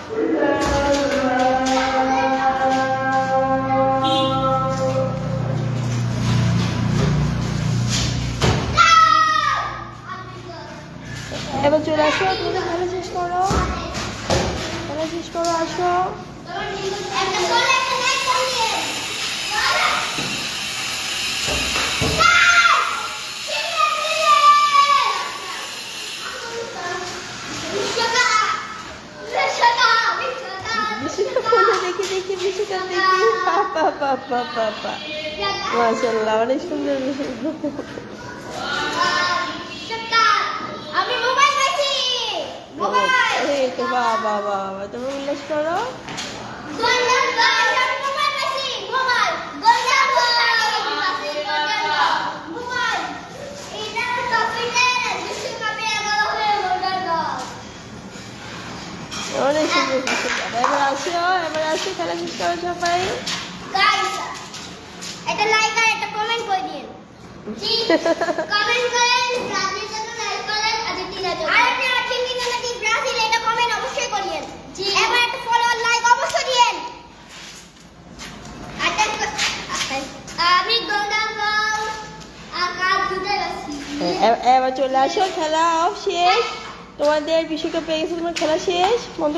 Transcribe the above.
এবার চলে আসো, তুমি তো খেলা শেষ করো, খেলা শেষ করো, আসো। দেখি দেখি বিশ্বকাপ দেখি, পাপা পাপা পাপা, মাশাআল্লাহ অনেক সুন্দর বাবা বাবা, তুমি উল্লাস করো। অনেক সুন্দর বিশ্বকাপ। এবার আসো, এবার আসো, খেলা শেষ করো সবাই। একটা লাইক আর একটা কমেন্ট করে দিন। জি কমেন্ট করেন, ব্রাজিল জন্য লাইক করেন, আর্জেন্টিনা জন্য। আর আপনি আর্জেন্টিনা নাকি ব্রাজিল এটা কমেন্ট অবশ্যই করিয়েন। জি এবার একটা ফলো আর লাইক অবশ্যই দিয়েন। আমি গোল্ডেন বল আকাশ জুড়ে আছি। এবার চলে আসো, খেলা শেষ, তোমাদের বিশ্বকাপ পেয়ে গেছে, তোমার খেলা শেষ, বন্ধ।